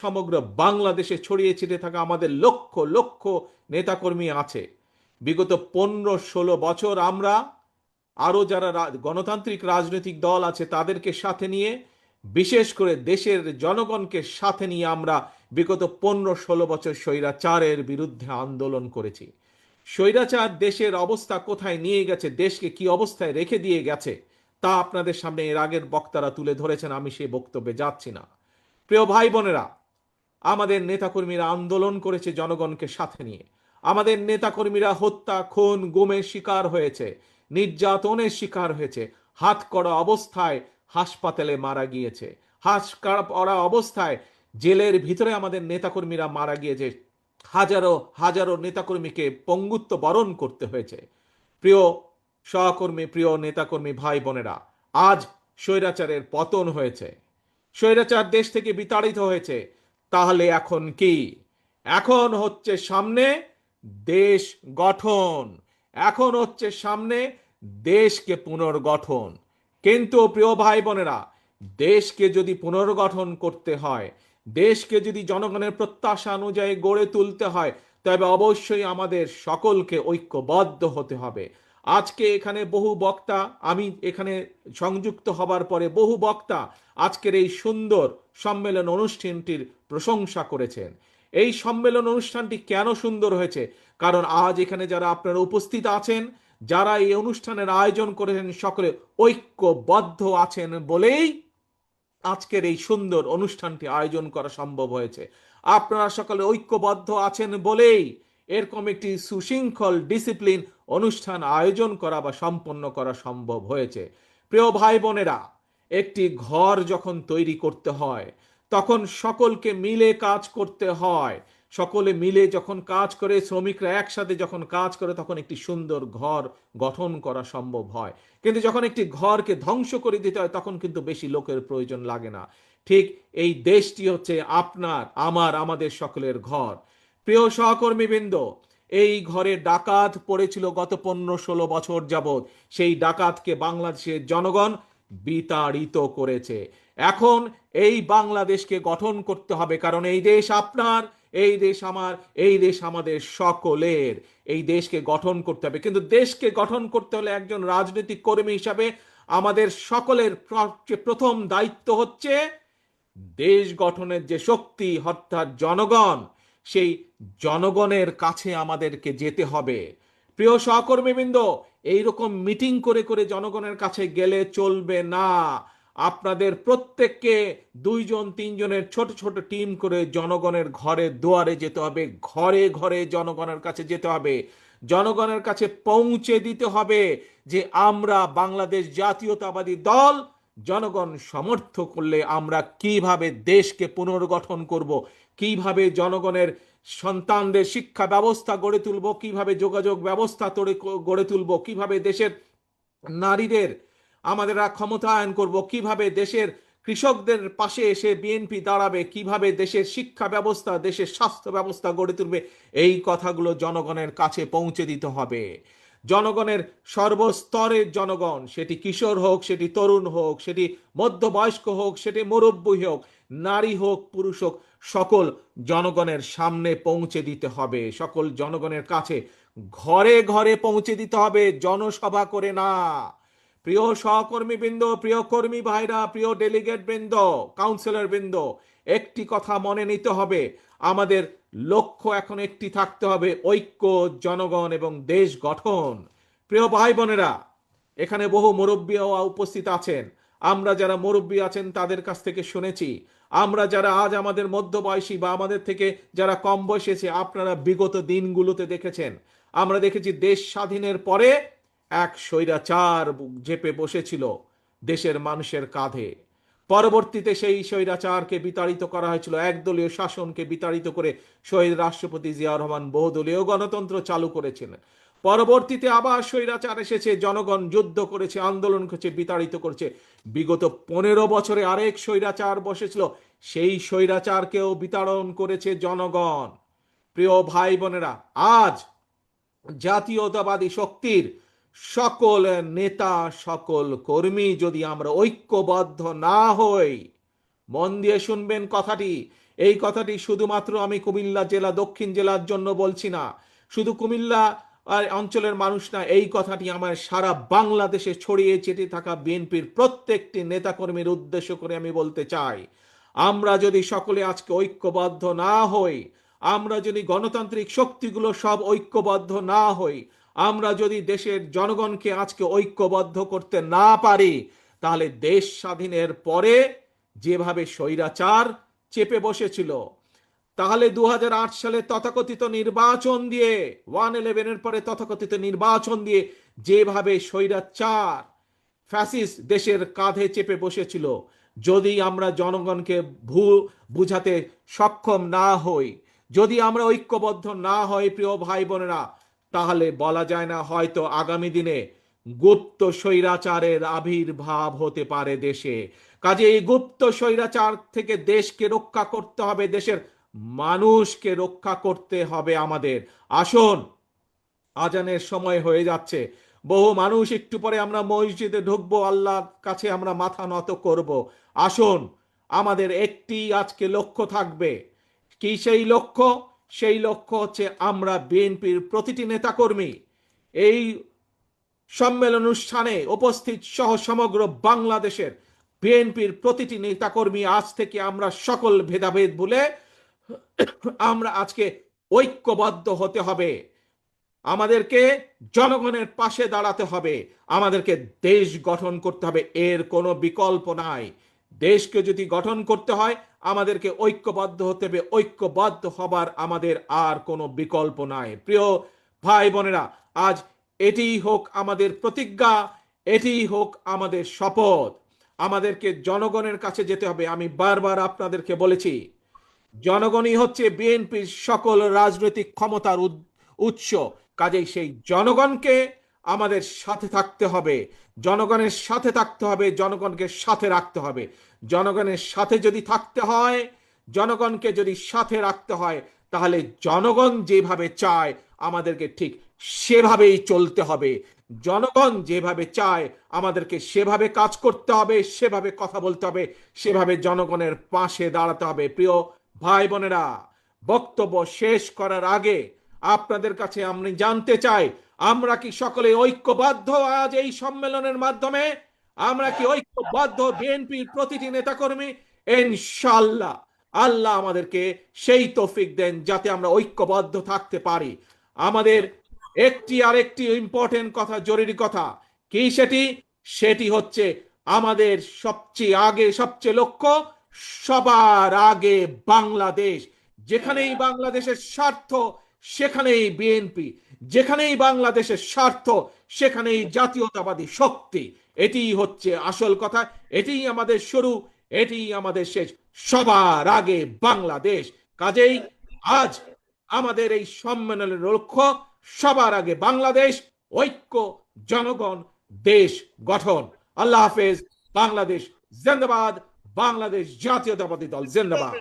সমগ্র বাংলাদেশে ছড়িয়ে ছিটিয়ে থাকা আমাদের লক্ষ লক্ষ নেতাকর্মী আছে। বিগত 15-16 বছর আমরা আরও যারা গণতান্ত্রিক রাজনৈতিক দল আছে তাদেরকে সাথে নিয়ে, বিশেষ করে দেশের জনগণকে সাথে নিয়ে আমরা বিগত 15-16 বছর স্বৈরাচারের বিরুদ্ধে আন্দোলন করেছি। স্বৈরাচার দেশের অবস্থা কোথায় নিয়ে গেছে, দেশকে কি অবস্থায় রেখে দিয়ে গেছে, তা আপনাদের সামনে এর আগের বক্তারা তুলে ধরেছেন, আমি সেই বক্তব্যে যাচ্ছি না। প্রিয় ভাই বোনেরা, আমাদের নেতাকর্মীরা আন্দোলন করেছে জনগণকে সাথে নিয়ে। আমাদের নেতাকর্মীরা হত্যা, খুন, গুমের শিকার হয়েছে, নির্যাতনের শিকার হয়েছে, হাত করা অবস্থায় হাসপাতালে মারা গিয়েছে, হাত করা অবস্থায় জেলের ভিতরে আমাদের নেতাকর্মীরা মারা গিয়েছে, হাজারো হাজারো নেতাকর্মীকে পঙ্গুত্ব বরণ করতে হয়েছে। প্রিয় সহকর্মী, প্রিয় নেতাকর্মী ভাই বোনেরা, আজ স্বৈরাচারের পতন হয়েছে, স্বৈরাচার দেশ থেকে বিতাড়িত হয়েছে। তাহলে এখন কি? এখন হচ্ছে সামনে দেশ গঠন, এখন হচ্ছে সামনে দেশকে পুনর্গঠন। কিন্তু প্রিয় ভাই বোনেরা, দেশকে যদি পুনর্গঠন করতে হয়, দেশকে যদি জনগণের প্রত্যাশা অনুযায়ী গড়ে তুলতে হয়, তবে অবশ্যই আমাদের সকলকে ঐক্যবদ্ধ হতে হবে। আজকে এখানে বহু বক্তা, আমি এখানে সংযুক্ত হবার পরে বহু বক্তা আজকের এই সুন্দর সম্মেলন অনুষ্ঠানটির প্রশংসা করেছেন। এই সম্মেলন অনুষ্ঠানটি কেন সুন্দর হয়েছে? কারণ আজ এখানে যারা আপনারা উপস্থিত আছেন, যারা এই অনুষ্ঠানের আয়োজন করেছেন, সকলে ঐক্যবদ্ধ আছেন বলেই আজকের এই সুন্দর অনুষ্ঠানটি আয়োজন করা সম্ভব হয়েছে। আপনারা সকলে ঐক্যবদ্ধ আছেন বলেই এরকম একটি সুশৃঙ্খল ডিসিপ্লিন অনুষ্ঠান আয়োজন করা বা সম্পন্ন করা সম্ভব হয়েছে। প্রিয় ভাই বোনেরা, একটি ঘর যখন তৈরি করতে হয় তখন সকলকে মিলে কাজ করতে হয়। সকলে মিলে যখন কাজ করে, শ্রমিকরা একসাথে যখন কাজ করে, তখন একটি সুন্দর ঘর গঠন করা সম্ভব হয়। কিন্তু যখন একটি ঘরকে ধ্বংস করে দিতে হয় তখন কিন্তু বেশি লোকের প্রয়োজন লাগে না। ঠিক এই দেশটি হচ্ছে আপনার, আমার, আমাদের সকলের ঘর। প্রিয় সহকর্মীবৃন্দ, এই ঘরে ডাকাত পড়েছিল গত 15-16 বছর যাবৎ। সেই ডাকাতকে বাংলাদেশের জনগণ বিতাড়িত করেছে। এখন এই বাংলাদেশকে গঠন করতে হবে, কারণ এই দেশ আপনার, এই দেশ আমার, এই দেশ আমাদের সকলের। এই দেশকে গঠন করতে হবে, কিন্তু দেশকে গঠন করতে হলে একজন রাজনৈতিক কর্মী হিসাবে আমাদের সকলের প্রথম দায়িত্ব হচ্ছে দেশ গঠনের যে শক্তি অর্থাৎ জনগণ, সেই জনগণের কাছে আমাদেরকে যেতে হবে। প্রিয় সহকর্মীবৃন্দ, এইরকম মিটিং করে করে জনগণের কাছে গেলে চলবে না। আপনাদের প্রত্যেককে 2-3 জনের ছোট ছোট টিম করে জনগণের ঘরে দুয়ারে যেতে হবে, ঘরে ঘরে জনগণের কাছে যেতে হবে, জনগণের কাছে পৌঁছে দিতে হবে যে আমরা বাংলাদেশ জাতীয়তাবাদী দল, জনগণ সমর্থ করলে আমরা কিভাবে দেশকে পুনর্গঠন করব, কিভাবে জনগণের সন্তানদের শিক্ষা ব্যবস্থা গড়ে তুলব, কিভাবে যোগাযোগ ব্যবস্থা গড়ে তুলব, কিভাবে দেশের নারীদের আমাদের ক্ষমতায়ন করব, কিভাবে দেশের কৃষকদের পাশে এসে বিএনপি দাঁড়াবে, কিভাবে দেশের শিক্ষা ব্যবস্থা, দেশের স্বাস্থ্য ব্যবস্থা গড়ে তুলবে, এই কথাগুলো জনগণের কাছে পৌঁছে দিতে হবে। জনগণের সর্বস্তরের জনগণ, সেটি কিশোর হোক, সেটি তরুণ হোক, সেটি মধ্যবয়স্ক হোক, সেটি মুরব্বী হোক, নারী হোক, পুরুষ হোক, সকল জনগণের সামনে পৌঁছে দিতে হবে, সকল জনগণের কাছে ঘরে ঘরে পৌঁছে দিতে হবে, জনসভা করে না। প্রিয় সহকর্মী বৃন্দ, প্রিয় কর্মী ভাইরা, প্রিয় ডেলিগেট বৃন্দ, কাউন্সিলর বৃন্দ, একটি কথা মনে নিতে হবে, আমাদের লক্ষ্য এখন একটি থাকতে হবে, ঐক্য, জনগণ এবং দেশ গঠন। প্রিয় ভাই বোনেরা, এখানে বহু মুরব্বীও উপস্থিত আছেন। আমরা যারা মুরব্বী আছেন তাদের কাছ থেকে শুনেছি, আমরা যারা আজ আমাদের মধ্যবয়সী বা আমাদের থেকে যারা কম বয়সী আছে, আপনারা বিগত দিনগুলোতে দেখেছেন, আমরা দেখেছি দেশ স্বাধীনের পরে এক স্বৈরাচার চেপে বসেছিল দেশের মানুষের কাঁধে। পরবর্তীতে সেই স্বৈরাচারকে বিতাড়িত করা হয়েছিল, একদলীয় শাসনকে বিতাড়িত করে শহীদ রাষ্ট্রপতি জিয়াউর রহমান বহুদলীয় গণতন্ত্র চালু করেছিলেন। পরবর্তীতে আবার স্বৈরাচার এসেছে, জনগণ যুদ্ধ করেছে, আন্দোলন করেছে, বিতাড়িত করেছে। বিগত 15 বছরে আরেক স্বৈরাচার বসেছিল, সেই স্বৈরাচারকেও বিতাড়ন করেছে জনগণ। প্রিয় ভাই বোনেরা, আজ জাতীয়তাবাদী শক্তির সকল নেতা, সকল কর্মী যদি আমরা ঐক্যবদ্ধ না হই, মন দিয়ে শুনবেন কথাটি, এই কথাটি শুধুমাত্র আমি কুমিল্লা জেলা দক্ষিণ জেলার জন্য বলছি না, শুধু কুমিল্লা আর অঞ্চলের মানুষ না, এই কথাটি আমার সারা বাংলাদেশে ছড়িয়ে ছিটিয়ে থাকা বিএনপির প্রত্যেকটি নেতাকর্মীর উদ্দেশ্য করে আমি বলতে চাই, আমরা যদি সকলে আজকে ঐক্যবদ্ধ না হই, আমরা যদি গণতান্ত্রিক শক্তিগুলো সব ঐক্যবদ্ধ না হই, আমরা যদি দেশের জনগণকে আজকে ঐক্যবদ্ধ করতে না পারি, তাহলে দেশ স্বাধীনের পরে যেভাবে স্বৈরাচার চেপে বসেছিল, তাহলে 2008 সালে তথাকথিত নির্বাচন দিয়ে 111-এর পরে তথাকথিত নির্বাচন দিয়ে যেভাবে স্বৈরাচার ফ্যাসিস্ট দেশের কাঁধে চেপে বসেছিল, যদি আমরা জনগণকে বুঝাতে সক্ষম না হই, যদি আমরা ঐক্যবদ্ধ না হই প্রিয় ভাই বোনেরা, তাহলে বলা যায় না, হয়তো আগামী দিনে গুপ্ত স্বৈরাচারের আবির্ভাব হতে পারে দেশে। কাজে এই গুপ্ত স্বৈরাচার থেকে দেশকে রক্ষা করতে হবে, দেশের মানুষকে রক্ষা করতে হবে আমাদের। আসুন, আজানের সময় হয়ে যাচ্ছে, বহু মানুষ একটু পরে আমরা মসজিদে ঢুকবো, আল্লাহর কাছে আমরা মাথা নত করব। আসুন, আমাদের একটি আজকে লক্ষ্য থাকবে। কি সেই লক্ষ্য? সেই লক্ষ্য হচ্ছে আমরা বিএনপির প্রতিটি নেতাকর্মী এই সম্মেলন অনুষ্ঠানে উপস্থিত সহ সমগ্র বাংলাদেশের বিএনপির প্রতিটি নেতাকর্মী আজ থেকে আমরা সকল ভেদাভেদ ভুলে আমরা আজকে ঐক্যবদ্ধ হতে হবে। আমাদেরকে জনগণের পাশে দাঁড়াতে হবে, আমাদেরকে দেশ গঠন করতে হবে, এর কোনো বিকল্প নাই। দেশকে যদি গঠন করতে হয় আমাদেরকে ঐক্যবদ্ধ হতে হবে, ঐক্যবদ্ধ হবার আমাদের আর কোনো বিকল্প নাই। প্রিয় ভাই বোনেরা, আজ এটিই হোক আমাদের প্রতিজ্ঞা, এটিই হোক আমাদের শপথ। আমাদেরকে জনগণের কাছে যেতে হবে। আমি বারবার আপনাদেরকে বলেছি, জনগণই হচ্ছে বিএনপির সকল রাজনৈতিক ক্ষমতার উৎস। কাজেই সেই জনগণকে আমাদের সাথে থাকতে হবে, জনগণের সাথে থাকতে হবে, জনগণকে সাথে রাখতে হবে। জনগণের সাথে যদি থাকতে হয়, জনগণকে যদি সাথে রাখতে হয়, তাহলে জনগণ যেভাবে চায় আমাদেরকে ঠিক সেভাবেই চলতে হবে। জনগণ যেভাবে চায় আমাদেরকে সেভাবে কাজ করতে হবে, সেভাবে কথা বলতে হবে, সেভাবে জনগণের পাশে দাঁড়াতে হবে। প্রিয় ভাই বোনেরা, বক্তব্য শেষ করার আগে আপনাদের কাছে আমি জানতে চাই, আমরা কি সকলে ঐক্যবদ্ধ? আজ এই সম্মেলনের মাধ্যমে আমরা কি ঐক্যবদ্ধ বিএনপির প্রতিটি নেতাকর্মী? ইনশাআল্লাহ আল্লাহ আমাদেরকে সেই তৌফিক দেন যাতে আমরা ঐক্যবদ্ধ থাকতে পারি। আমাদের আরেকটি ইম্পর্টেন্ট কথা, জরুরি কথা কি সেটি? সেটি হচ্ছে আমাদের সবচেয়ে লক্ষ্য, সবার আগে বাংলাদেশ। যেখানেই বাংলাদেশের স্বার্থ সেখানেই বিএনপি, যেখানেই বাংলাদেশের স্বার্থ সেখানেই জাতীয়তাবাদী শক্তি। এটিই হচ্ছে আসল কথা, এটিই আমাদের শুরু, এটিই আমাদের শেষ। সবার আগে বাংলাদেশ। কাজেই আজ আমাদের এই সম্মেলনের লক্ষ্য সবার আগে বাংলাদেশ, ঐক্য, জনগণ, দেশ গঠন। আল্লাহ হাফেজ। বাংলাদেশ জিন্দাবাদ। বাংলাদেশ জাতীয়তাবাদী দল জিন্দাবাদ।